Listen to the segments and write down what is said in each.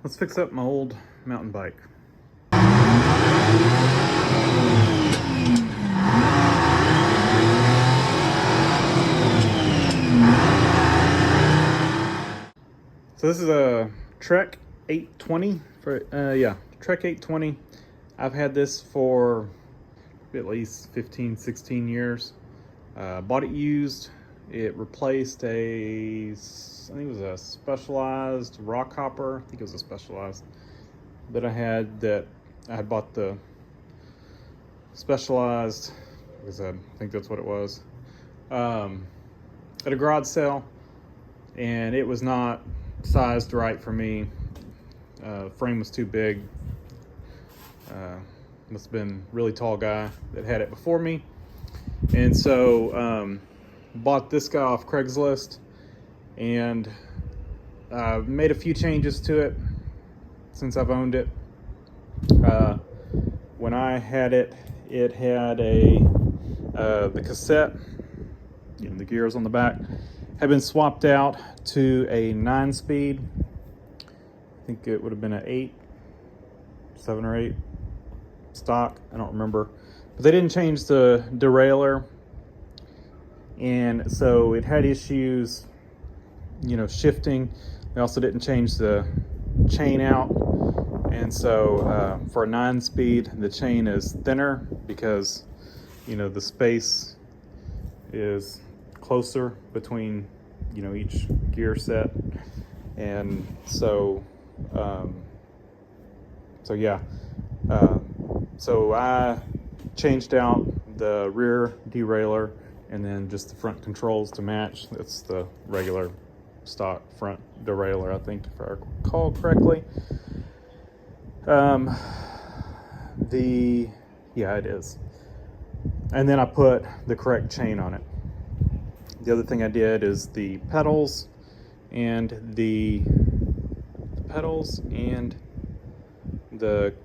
Let's fix up my old mountain bike. So this is a Trek 820 Trek 820. I've had this for at least 15, 16 years. Bought it used. It replaced I think it was a Specialized rock hopper. I think it was a Specialized that I had bought the Specialized, I think that's what it was, at a garage sale, and it was not sized right for me. Frame was too big. Must have been a really tall guy that had it before me. And so bought this guy off Craigslist and made a few changes to it since I've owned it. When I had it, it had the cassette, the gears on the back, had been swapped out to a 9-speed. I think it would have been a 7 or 8 stock, I don't remember. But they didn't change the derailleur, and so it had issues, shifting. They also didn't change the chain out, and so for a 9-speed, the chain is thinner because the space is closer between each gear set, and so so I changed out the rear derailleur and then just the front controls to match. That's the regular stock front derailleur, I think, if I recall correctly. It is. And then I put the correct chain on it. The other thing I did is the pedals and the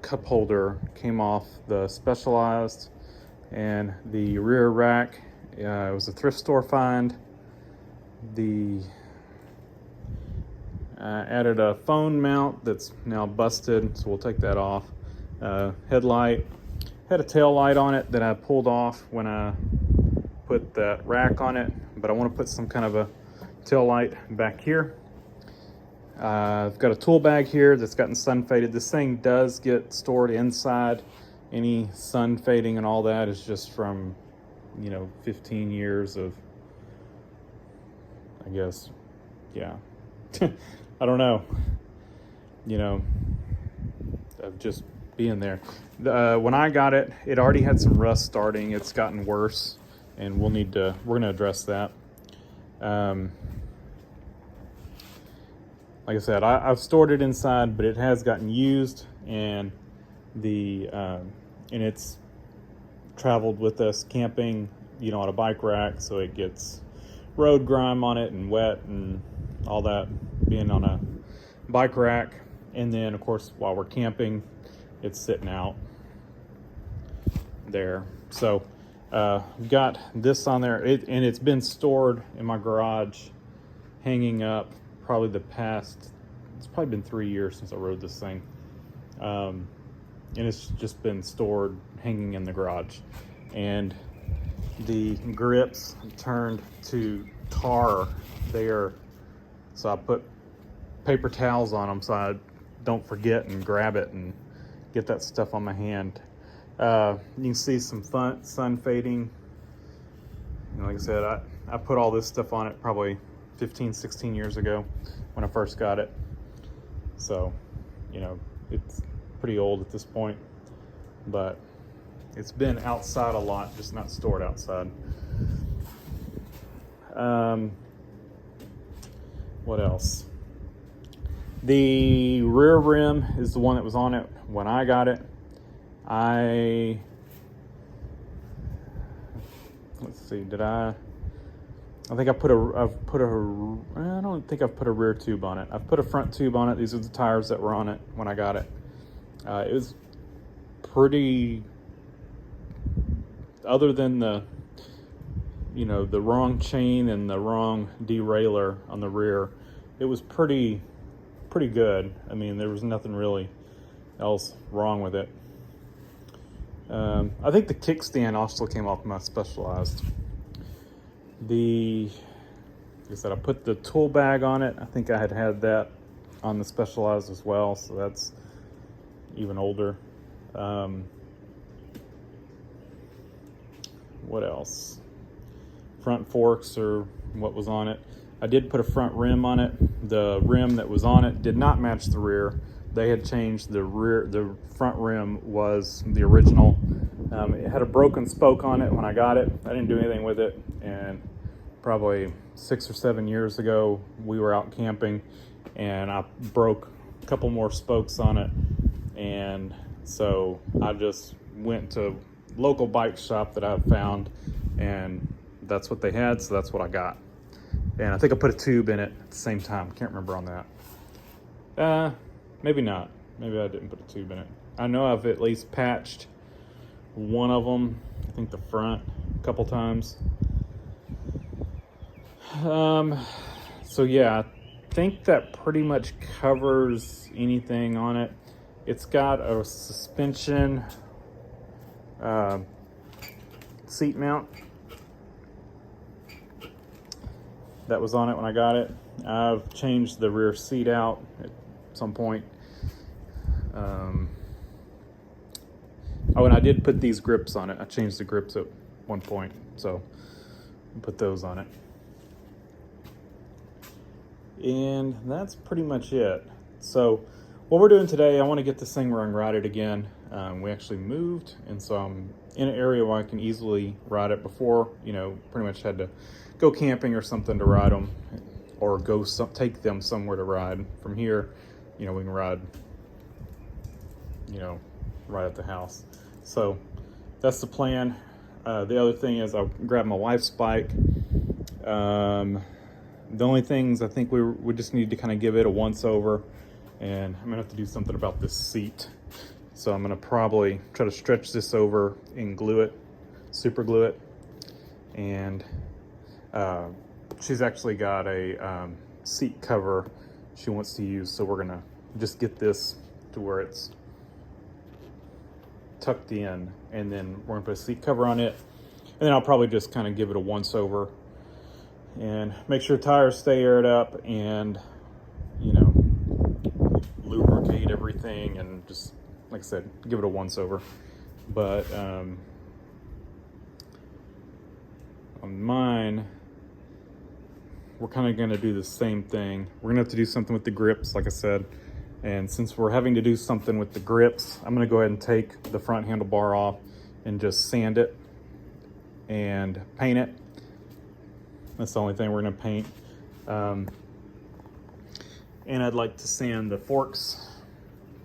cup holder came off the Specialized, and the rear rack, it was a thrift store find. Added a phone mount that's now busted, so we'll take that off. Headlight had a tail light on it that I pulled off when I put that rack on it, but I want to put some kind of a tail light back here. I've got a tool bag here that's gotten sun faded. This thing does get stored inside. Any sun fading and all that is just from 15 years of, I guess, I don't know, of just being there. When I got it, it already had some rust starting. It's gotten worse, and we're going to address that. Like I said, I've stored it inside, but it has gotten used, and it's traveled with us camping, on a bike rack, so it gets road grime on it and wet and all that being on a bike rack. And then, of course, while we're camping, it's sitting out there. So got this on there, and it's been stored in my garage, hanging up. It's probably been 3 years since I rode this thing. And it's just been stored, hanging in the garage. And the grips turned to tar there. So I put paper towels on them so I don't forget and grab it and get that stuff on my hand. You can see some sun fading. Like I said, I put all this stuff on it probably 15, 16 years ago when I first got it. So, it's pretty old at this point, but it's been outside a lot, just not stored outside. What else? The rear rim is the one that was on it when I got it. Let's see, I think I don't think I've put a rear tube on it. I've put a front tube on it. These are the tires that were on it when I got it. It was pretty, other than the wrong chain and the wrong derailleur on the rear, it was pretty pretty good. I mean, there was nothing really else wrong with it. I think the kickstand also came off my Specialized. Like I said, I put the tool bag on it. I think I had that on the Specialized as well, so that's even older. What else? Front forks are what was on it. I did put a front rim on it. The rim that was on it did not match the rear. They had changed the rear. The front rim was the original. It had a broken spoke on it when I got it. I didn't do anything with it, and probably 6 or 7 years ago, we were out camping, and I broke a couple more spokes on it, and so I just went to local bike shop that I found, and that's what they had, so that's what I got. And I think I put a tube in it at the same time. Can't remember on that. Maybe not. Maybe I didn't put a tube in it. I know I've at least patched one of them, I think the front, a couple times. So yeah, I think that pretty much covers anything on it. It's got a suspension seat mount that was on it when I got it. I've changed the rear seat out at some point. Oh, and I did put these grips on it. I changed the grips at one point, so I put those on it. And that's pretty much it. So what we're doing today, I want to get this thing where I can ride it again. We actually moved, and so I'm in an area where I can easily ride it. Before, pretty much had to go camping or something to ride them, or take them somewhere to ride. From here, we can ride, right at the house. So that's the plan. The other thing is I'll grab my wife's bike. The only things I think we just need to kind of give it a once over, and I'm gonna have to do something about this seat. So I'm gonna probably try to stretch this over and glue it, super glue it. And she's actually got a seat cover she wants to use, so we're gonna just get this to where it's tucked in, and then we're gonna put a seat cover on it, and then I'll probably just kind of give it a once over and make sure tires stay aired up, and lubricate everything, and just, like I said, give it a once over. But on mine, we're kind of going to do the same thing. We're going to have to do something with the grips, like I said. And since we're having to do something with the grips, I'm going to go ahead and take the front handlebar off and just sand it and paint it. That's the only thing we're going to paint. And I'd like to sand the forks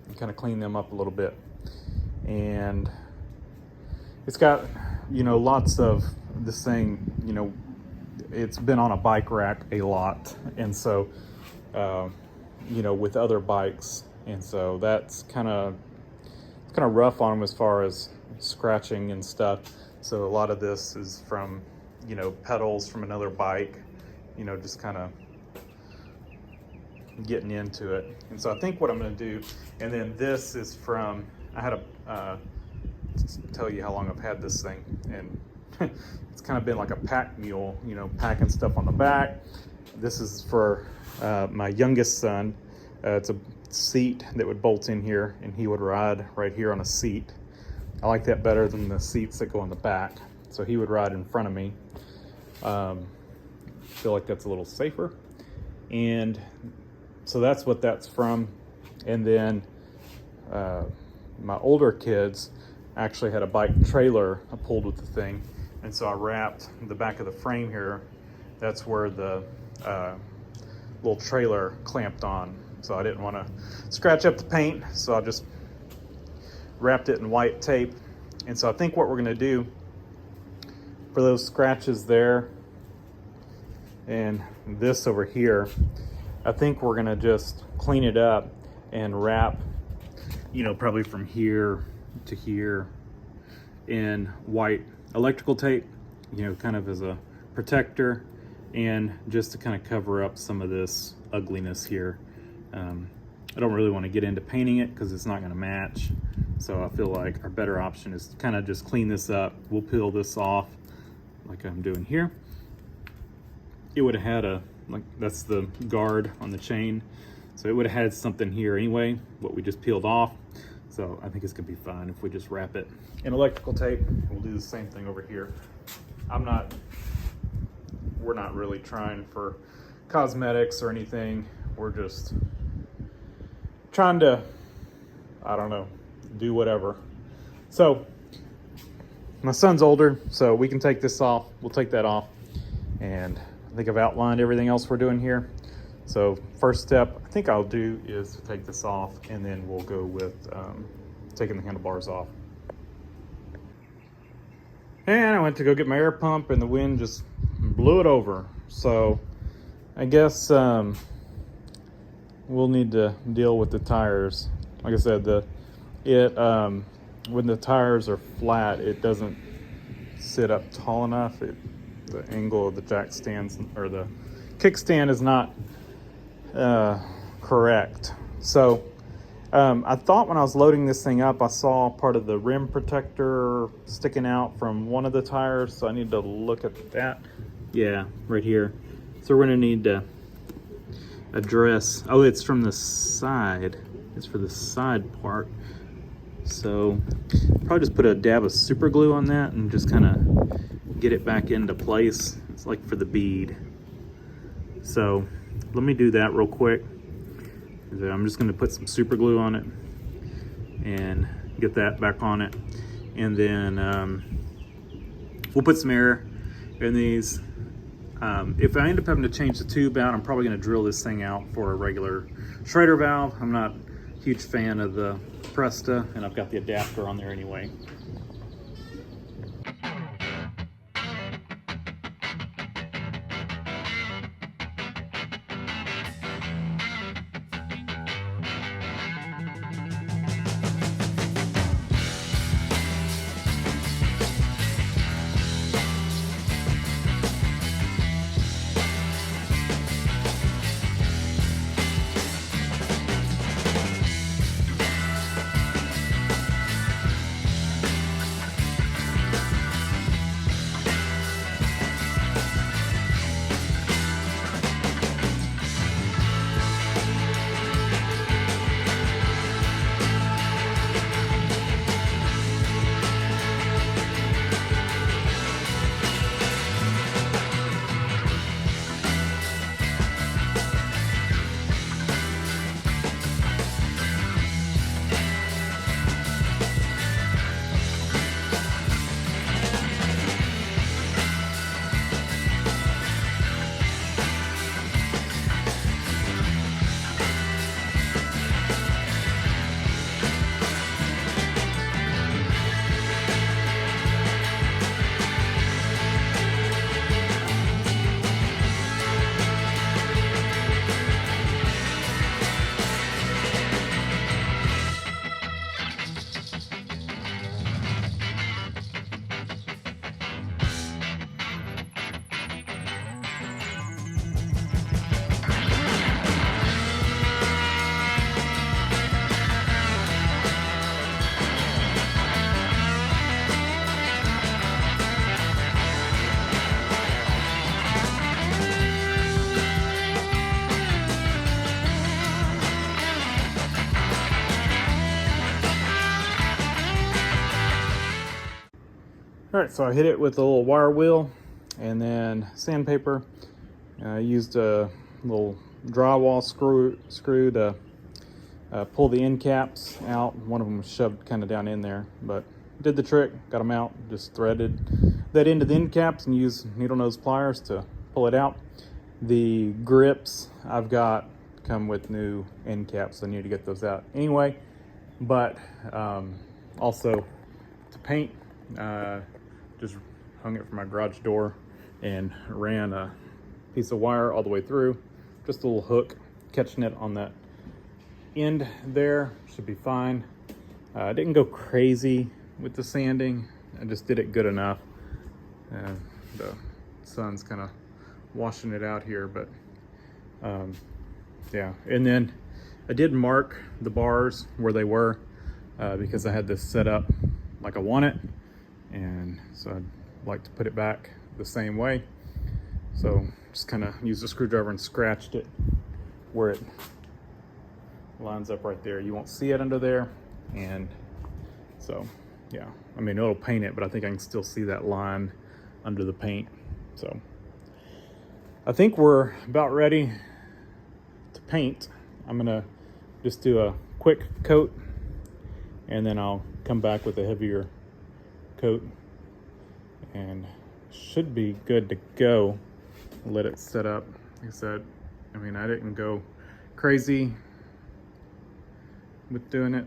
and kind of clean them up a little bit. And it's got, lots of this thing, it's been on a bike rack a lot. And so, with other bikes. And so that's kind of rough on them as far as scratching and stuff. So a lot of this is from, pedals from another bike, just kind of getting into it. And so I think what I'm going to do, and then this is from, I had a, tell you how long I've had this thing, and it's kind of been like a pack mule, packing stuff on the back. This is for my youngest son. It's a seat that would bolt in here, and he would ride right here on a seat. I like that better than the seats that go on the back. So he would ride in front of me. Feel like that's a little safer. And so that's what that's from. And then my older kids actually had a bike trailer I pulled with the thing. And so I wrapped the back of the frame here. That's where the little trailer clamped on. So I didn't want to scratch up the paint, so I just wrapped it in white tape. And so I think what we're going to do for those scratches there and this over here, I think we're going to just clean it up and wrap, probably from here to here in white electrical tape, kind of as a protector, and just to kind of cover up some of this ugliness here. I don't really want to get into painting it because it's not going to match. So I feel like our better option is to kind of just clean this up. We'll peel this off like I'm doing here. It would have had a, like, that's the guard on the chain. So it would have had something here anyway, what we just peeled off. So I think it's gonna be fine if we just wrap it in electrical tape. We'll do the same thing over here. We're not really trying for cosmetics or anything. We're just trying to, I don't know, do whatever. So my son's older, so we can take this off. We'll take that off. And I think I've outlined everything else we're doing here. So first step I think I'll do is to take this off, and then we'll go with taking the handlebars off. And I went to go get my air pump, and the wind just blew it over. So I guess we'll need to deal with the tires. Like I said, when the tires are flat, it doesn't sit up tall enough. The angle of the jack stands, or the kickstand, is not correct. So I thought when I was loading this thing up, I saw part of the rim protector sticking out from one of the tires, so I need to look at that. Yeah, right here. So we're gonna need to address, oh, it's from the side. It's for the side part. So probably just put a dab of super glue on that and just kind of get it back into place. It's like for the bead. So let me do that real quick. I'm just going to put some super glue on it and get that back on it. And then we'll put some air in these. If I end up having to change the tube out, I'm probably going to drill this thing out for a regular Schrader valve. I'm not a huge fan of the Presta, and I've got the adapter on there anyway. All right, so I hit it with a little wire wheel and then sandpaper. I used a little drywall screw to pull the end caps out. One of them was shoved kind of down in there, but did the trick, got them out. Just threaded that into the end caps and used needle nose pliers to pull it out. The grips I've got come with new end caps, so I need to get those out anyway. But also to paint, just hung it from my garage door and ran a piece of wire all the way through, just a little hook catching it on that end there. Should be fine. I didn't go crazy with the sanding, I just did it good enough. The sun's kind of washing it out here, but yeah. And then I did mark the bars where they were because I had this set up like I want it, and so I'd like to put it back the same way. So just kind of used a screwdriver and scratched it where it lines up right there. You won't see it under there, and so yeah, I mean, it'll paint it, but I think I can still see that line under the paint. So I think we're about ready to paint. I'm gonna just do a quick coat, and then I'll come back with a heavier coat, and should be good to go. Let it set up. Like I said, I mean, I didn't go crazy with doing it.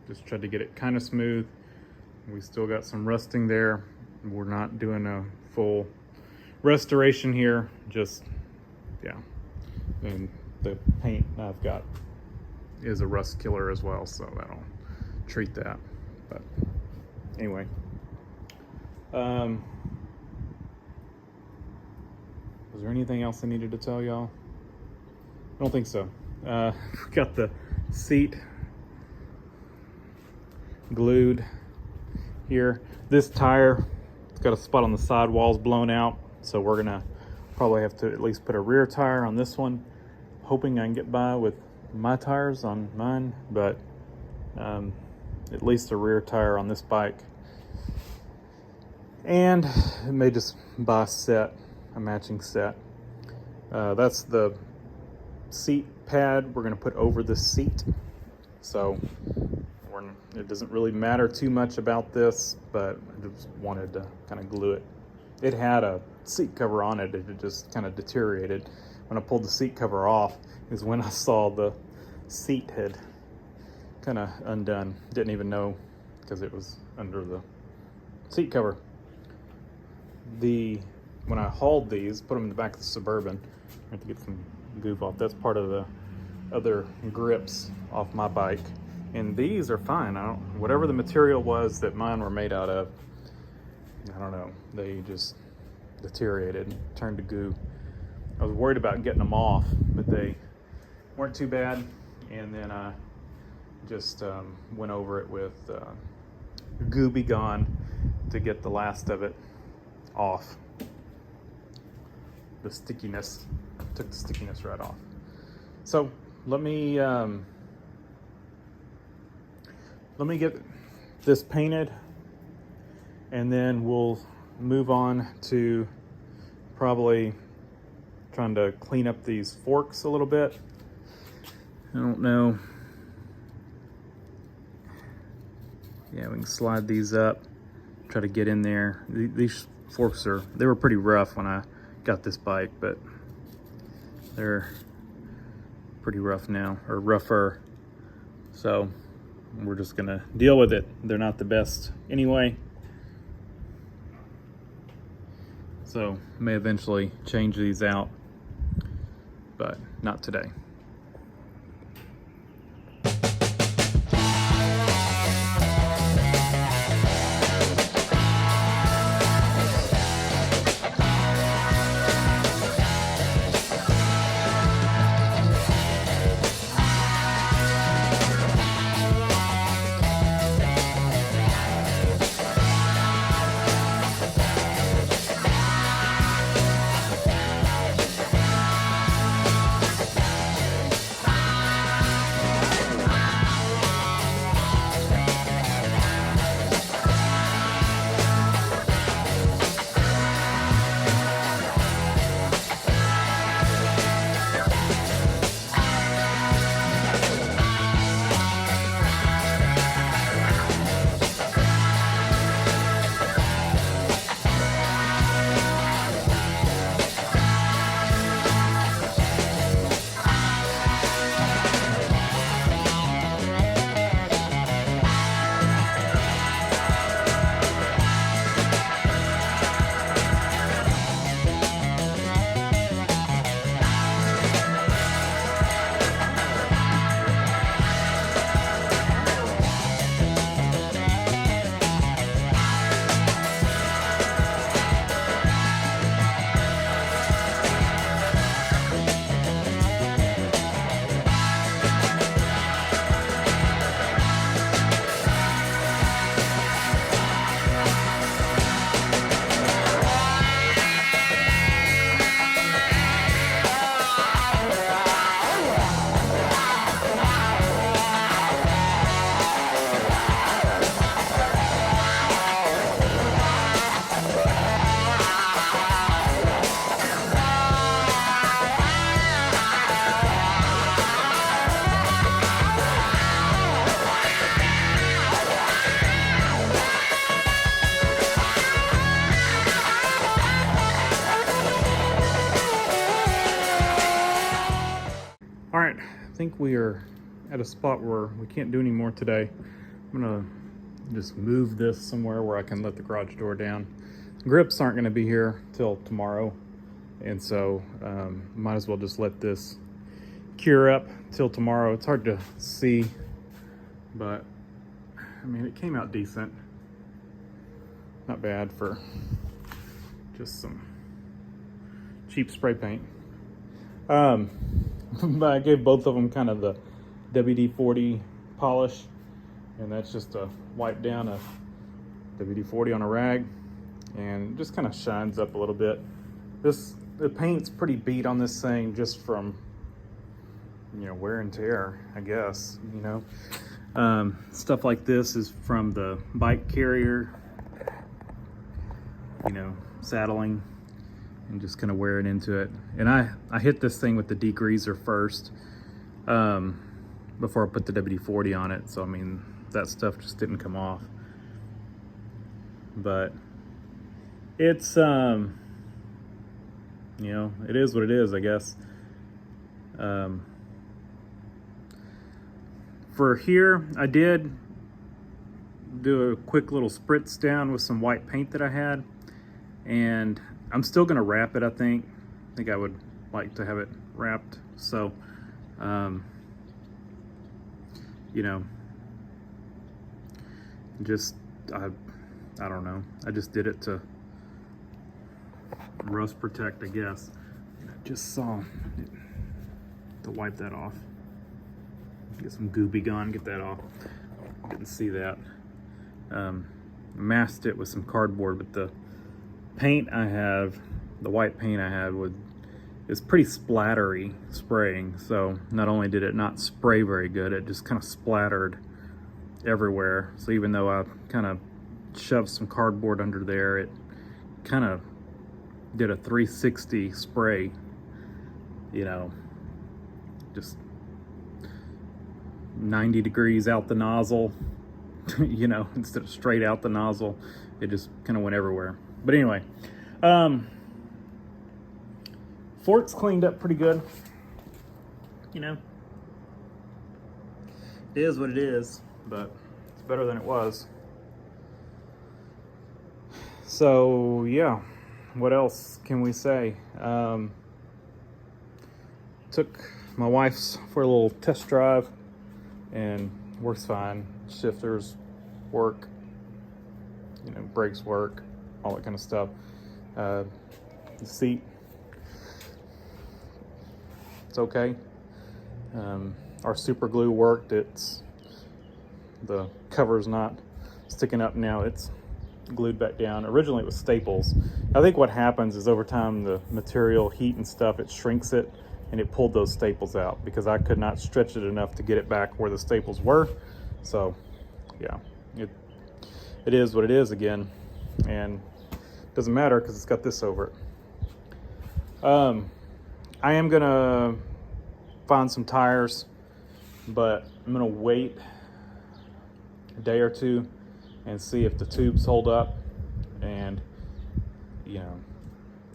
Just tried to get it kind of smooth. We still got some rusting there. We're not doing a full restoration here, just, yeah. And the paint I've got is a rust killer as well, so that'll treat that. But anyway, was there anything else I needed to tell y'all? I don't think so. Got the seat glued here. This tire, it's got a spot on the sidewalls blown out, so we're gonna probably have to at least put a rear tire on this one. Hoping I can get by with my tires on mine, but at least a rear tire on this bike. And I may just buy a matching set. That's the seat pad we're gonna put over the seat. So it doesn't really matter too much about this, but I just wanted to kind of glue it. It had a seat cover on it, it just kind of deteriorated. When I pulled the seat cover off is when I saw the seat had kind of undone. Didn't even know because it was under the seat cover. When I hauled these, put them in the back of the Suburban, I have to get some goof off. That's part of the other grips off my bike. And these are fine. Whatever the material was that mine were made out of, I don't know, they just deteriorated, turned to goo. I was worried about getting them off, but they weren't too bad. And then I just went over it with Goo B Gone to get the last of it off. The stickiness, took the stickiness right off. So let me get this painted, and then we'll move on to probably trying to clean up these forks a little bit. I don't know. Yeah, we can slide these up, try to get in there. These forks they were pretty rough when I got this bike, but they're pretty rough now, or rougher. So we're just gonna deal with it. They're not the best anyway. So may eventually change these out, but not today. think we are at a spot where we can't do any more today. I'm gonna just move this somewhere where I can let the garage door down. Grips aren't gonna be here till tomorrow, and so might as well just let this cure up till tomorrow. It's hard to see, but I mean, it came out decent. Not bad for just some cheap spray paint. But I gave both of them kind of the WD-40 polish, and that's just a wipe down of WD-40 on a rag, and it just kind of shines up a little bit. The paint's pretty beat on this thing just from, you know, wear and tear, I guess, you know. Stuff like this is from the bike carrier, you know, saddling and just kind of wearing into it. And I hit this thing with the degreaser first before I put the WD-40 on it. So, I mean, that stuff just didn't come off. But it's, you know, it is what it is, I guess. For here, I did do a quick little spritz down with some white paint that I had, and I'm still gonna wrap it. I think I would like to have it wrapped. So, you know, just I don't know. I just did it to rust protect, I guess. And I just saw it, to wipe that off. Get some Gooby Gone, get that off. Didn't see that. Masked it with some cardboard, but the paint I have, the white paint I had, is pretty splattery spraying. So not only did it not spray very good, it just kind of splattered everywhere. So even though I kind of shoved some cardboard under there, it kind of did a 360 spray, you know, just 90 degrees out the nozzle, you know, instead of straight out the nozzle. It just kind of went everywhere. But anyway, fort's cleaned up pretty good, you know. It is what it is, but it's better than it was. So yeah, what else can we say? Took my wife's for a little test drive, and works fine. Shifters work, you know, brakes work, all that kind of stuff. The seat, it's okay. Our super glue worked. The cover's not sticking up now. It's glued back down. Originally it was staples. I think what happens is over time the material, heat and stuff, it shrinks it, and it pulled those staples out because I could not stretch it enough to get it back where the staples were. So yeah, it is what it is again, and it doesn't matter because it's got this over it. I am gonna find some tires, but I'm gonna wait a day or two and see if the tubes hold up, and you know,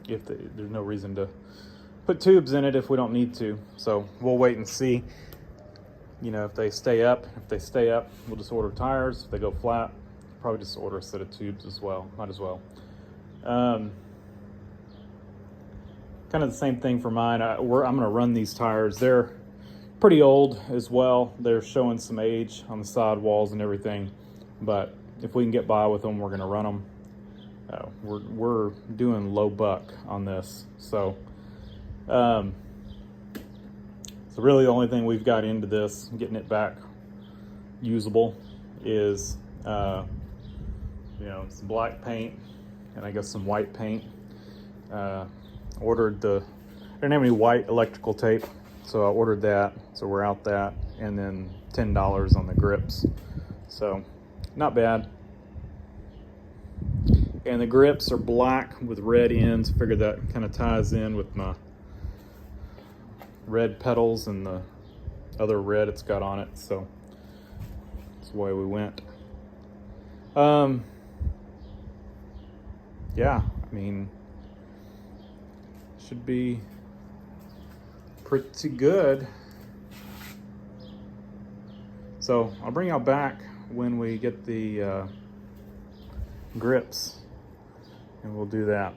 if there's no reason to put tubes in it if we don't need to. So we'll wait and see, you know, if they stay up. If they stay up, we'll just order tires. If they go flat, probably just order a set of tubes as well. Might as well. Kind of the same thing for mine. I'm gonna run these tires. They're pretty old as well. They're showing some age on the sidewalls and everything, but if we can get by with them, we're gonna run them. We're doing low buck on this, so really the only thing we've got into this, getting it back usable, is you know, some black paint and I guess some white paint. Ordered I didn't have any white electrical tape, so I ordered that, so we're out that, and then $10 on the grips, so not bad. And the grips are black with red ends. Figured that kind of ties in with my red pedals and the other red it's got on it, so that's the way we went. Yeah, I mean, should be pretty good. So I'll bring y'all back when we get the grips, and we'll do that.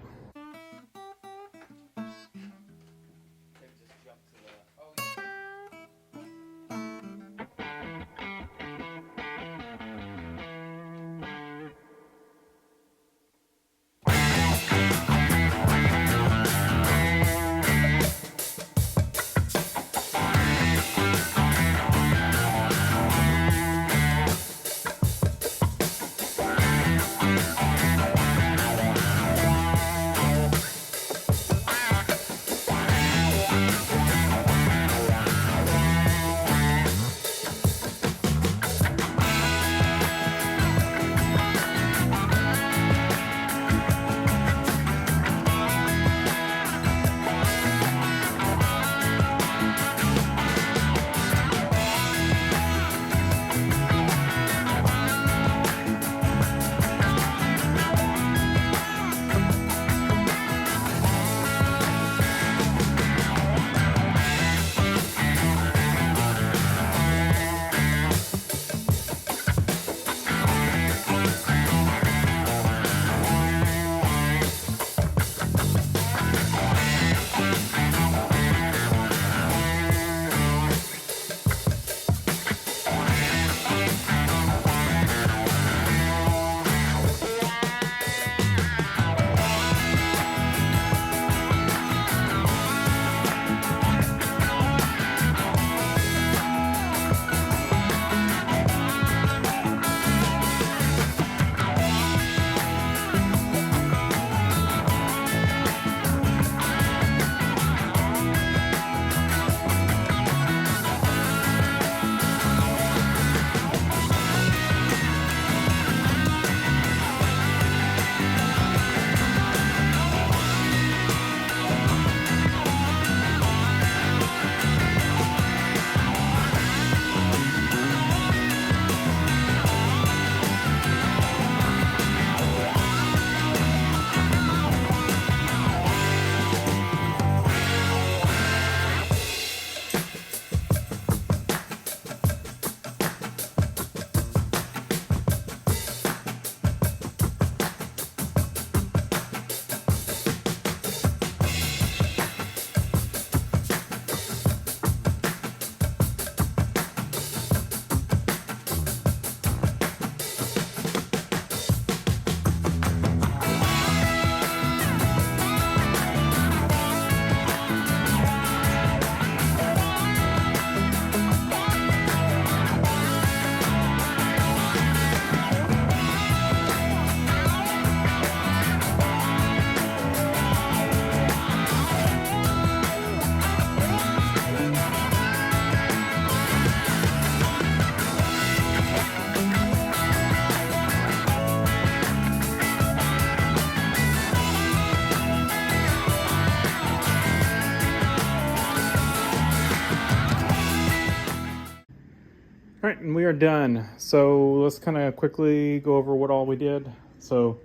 All right, and we are done. So let's kind of quickly go over what all we did. So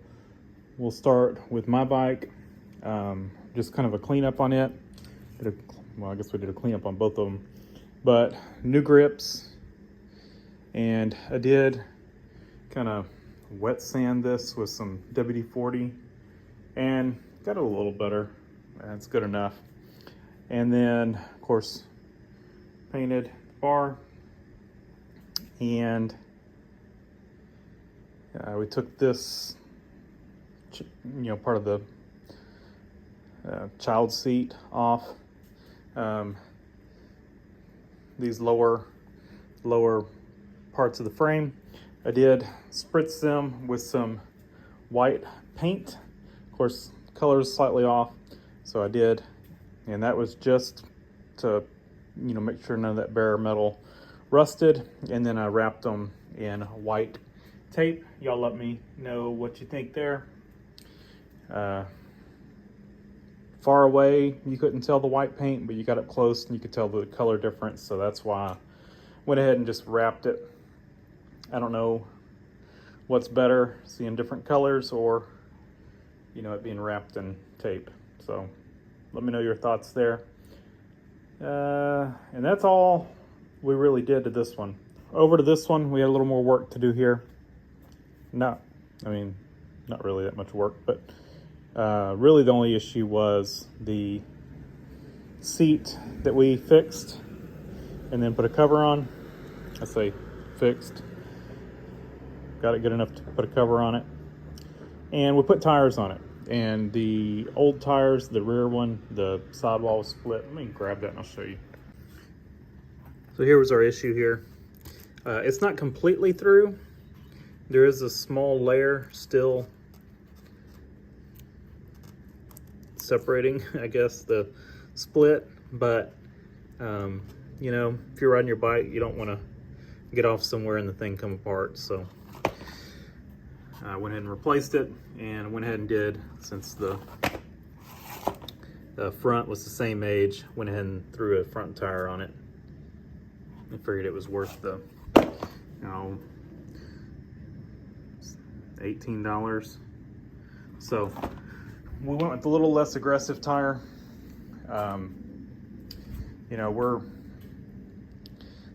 we'll start with my bike, just kind of a cleanup on it. Well, I guess we did a cleanup on both of them, but new grips, and I did kind of wet sand this with some WD-40 and got it a little better. That's good enough. And then, of course, painted bar. And we took this, part of the child seat off. These lower parts of the frame, I did spritz them with some white paint. Of course, color is slightly off, so I did, and that was just to, make sure none of that bare metal rusted. And then I wrapped them in white tape. Y'all let me know what you think there. Far away, you couldn't tell the white paint, but you got up close and you could tell the color difference. So that's why I went ahead and just wrapped it. I don't know what's better, seeing different colors or, it being wrapped in tape. So let me know your thoughts there. And that's all we really did to this one. over to this one, we had a little more work to do here. Not really that much work, but really the only issue was the seat that we fixed and then put a cover on. I say fixed. Got it good enough to put a cover on it. And we put tires on it. And the old tires, the rear one, the sidewall was split. Let me grab that and I'll show you. So here was our issue here. It's not completely through. There is a small layer still separating, I guess, the split. But, you know, if you're riding your bike, you don't want to get off somewhere and the thing come apart. So I went ahead and replaced it, and went ahead and did, since the front was the same age, went ahead and threw a front tire on it. I figured it was worth the, you know, $18. So we went with a little less aggressive tire. You know,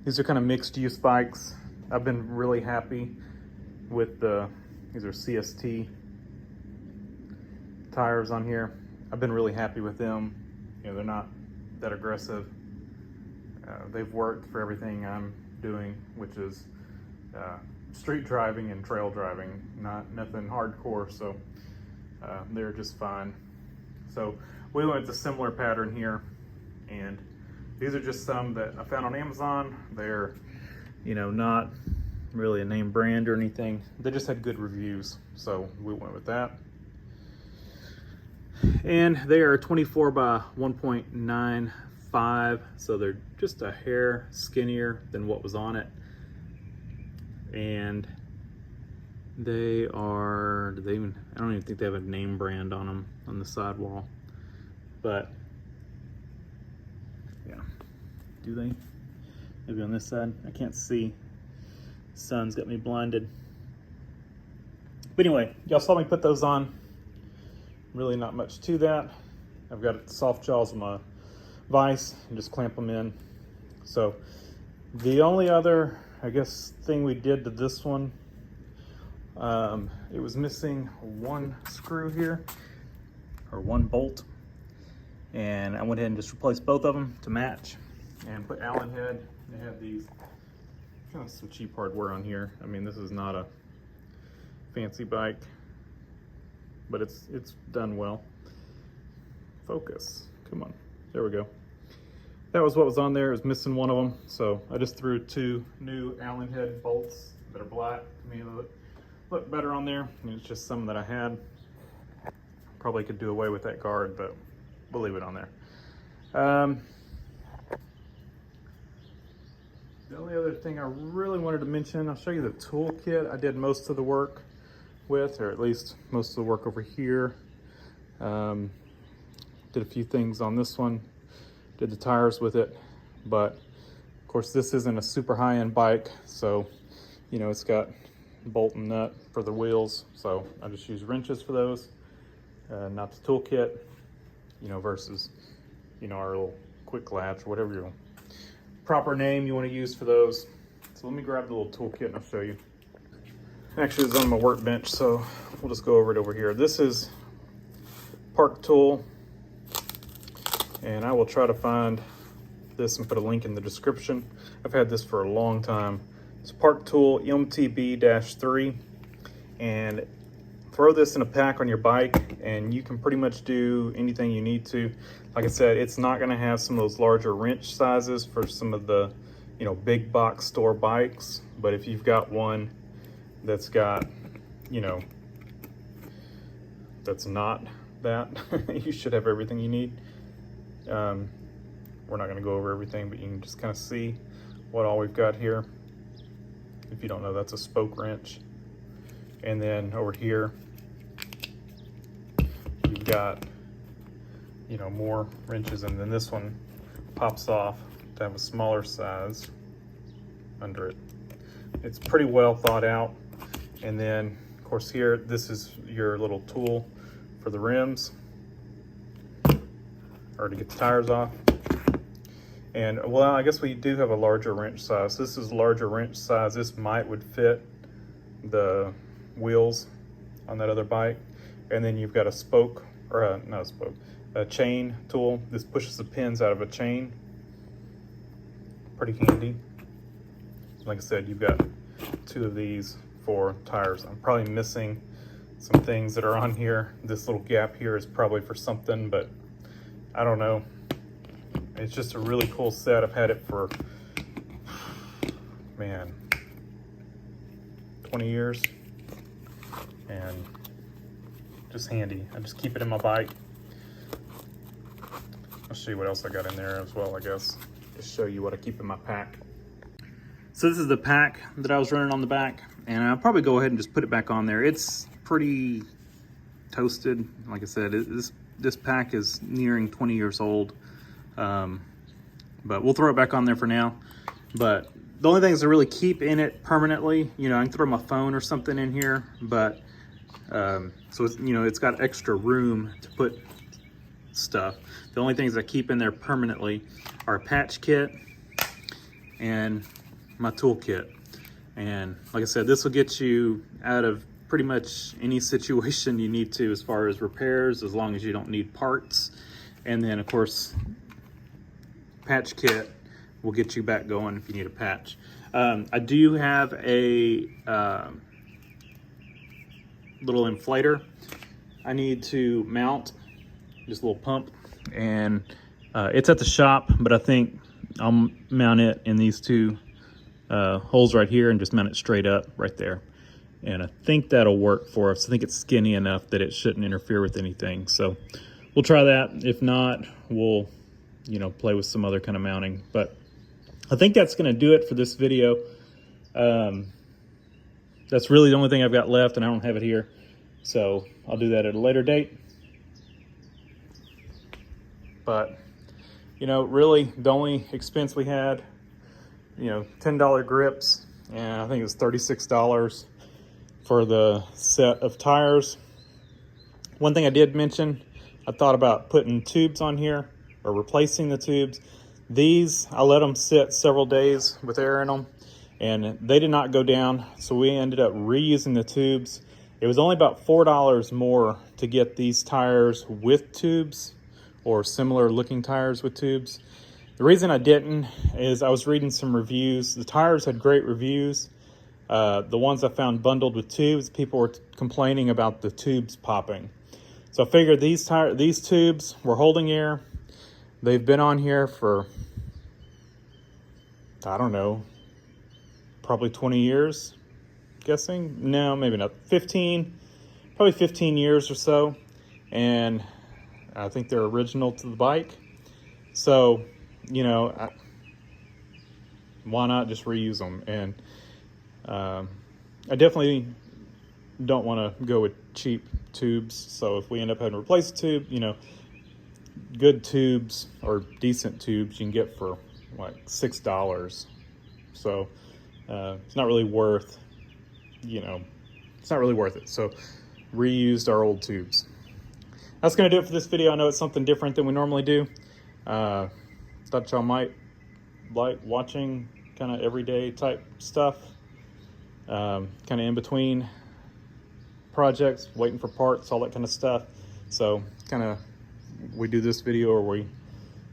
these are kind of mixed use bikes. I've been really happy with these are CST tires on here. I've been really happy with them. You know, they're not that aggressive. They've worked for everything I'm doing, which is street driving and trail driving, nothing hardcore, so they're just fine. So we went with a similar pattern here, and these are just some that I found on Amazon. They're, you know, not really a name brand or anything. They just had good reviews, so we went with that. And they are 24 by 1.95, so they're just a hair skinnier than what was on it. And they are, I don't even think they have a name brand on them on the sidewall, but yeah. Do they? Maybe on this side? I can't see. Sun's got me blinded. But anyway, y'all saw me put those on. Really not much to that. I've got soft jaws on my vise and just clamp them in. So the only other, I guess, thing we did to this one, it was missing one screw here, or one bolt. And I went ahead and just replaced both of them to match and put Allen head. They have these kind of some cheap hardware on here. I mean, this is not a fancy bike, but it's done well. Focus, come on, there we go. That was what was on there. It was missing one of them, so I just threw 2 new Allen head bolts that are black. To me, they look better on there. I mean, it's just some that I had. Probably could do away with that guard, but we'll leave it on there. The only other thing I really wanted to mention, I'll show you the toolkit I did most of the work with, or at least most of the work over here. Did a few things on this one, did the tires with it, but of course this isn't a super high-end bike, so you know, it's got bolt and nut for the wheels, so I just use wrenches for those, not the toolkit, you know, versus, you know, our little quick latch, whatever your proper name you want to use for those. So let me grab the little toolkit and I'll show you. Actually, it's on my workbench, so we'll just go over it over here. This is Park Tool, and I will try to find this and put a link in the description. I've had this for a long time. It's Park Tool MTB-3, and throw this in a pack on your bike and you can pretty much do anything you need to. Like I said, it's not going to have some of those larger wrench sizes for some of the, you know, big box store bikes, but if you've got one that's got, you know, that's not that, you should have everything you need. We're not going to go over everything, but you can just kind of see what all we've got here. If you don't know, that's a spoke wrench. And then over here, you've got, you know, more wrenches, and then this one pops off to have a smaller size under it. It's pretty well thought out. And then, of course, here, this is your little tool for the rims, or to get the tires off. And well, I guess we do have a larger wrench size. This is larger wrench size. This would fit the wheels on that other bike. And then you've got a spoke, or not a spoke, a chain tool. This pushes the pins out of a chain. Pretty handy. Like I said, you've got 2 of these for tires. I'm probably missing some things that are on here. This little gap here is probably for something, but I don't know. It's just a really cool set. I've had it for, man, 20 years, and just handy. I just keep it in my bike. I'll show you what else I got in there as well, I guess. Just show you what I keep in my pack. So this is the pack that I was running on the back, and I'll probably go ahead and just put it back on there. It's pretty toasted. Like I said, this pack is nearing 20 years old, but we'll throw it back on there for now. But the only things to really keep in it permanently, you know, I can throw my phone or something in here, but so it's, you know, it's got extra room to put stuff. The only things I keep in there permanently are a patch kit and my toolkit. And like I said, this will get you out of pretty much any situation you need to as far as repairs, as long as you don't need parts. And then of course, patch kit will get you back going if you need a patch. I do have a little inflator I need to mount, just a little pump, and it's at the shop, but I think I'll mount it in these 2 holes right here and just mount it straight up right there. And I think that'll work for us. I think it's skinny enough that it shouldn't interfere with anything. So we'll try that. If not, we'll, you know, play with some other kind of mounting. But I think that's going to do it for this video. That's really the only thing I've got left, and I don't have it here. So I'll do that at a later date. But, you know, really the only expense we had, you know, $10 grips, and I think it was $36 for the set of tires. One thing I did mention, I thought about putting tubes on here or replacing the tubes. These, I let them sit several days with air in them, and they did not go down, so we ended up reusing the tubes. It was only about $4 more to get these tires with tubes, or similar looking tires with tubes. The reason I didn't is I was reading some reviews. The tires had great reviews. The ones I found bundled with tubes, people were complaining about the tubes popping. So I figured these tubes were holding air. They've been on here for, I don't know, probably 20 years, guessing. No, maybe not. Probably 15 years or so. And I think they're original to the bike. So, you know, why not just reuse them? And I definitely don't want to go with cheap tubes. So if we end up having to replace a tube, you know, good tubes or decent tubes you can get for like $6. So it's not really worth, you know, it's not really worth it. So reused our old tubes. That's going to do it for this video. I know it's something different than we normally do. Thought y'all might like watching kind of everyday type stuff, kind of in between projects, waiting for parts, all that kind of stuff. So kind of we do this video or we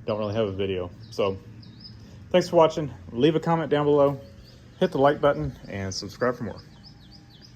don't really have a video. So thanks for watching. Leave a comment down below, hit the like button, and subscribe for more.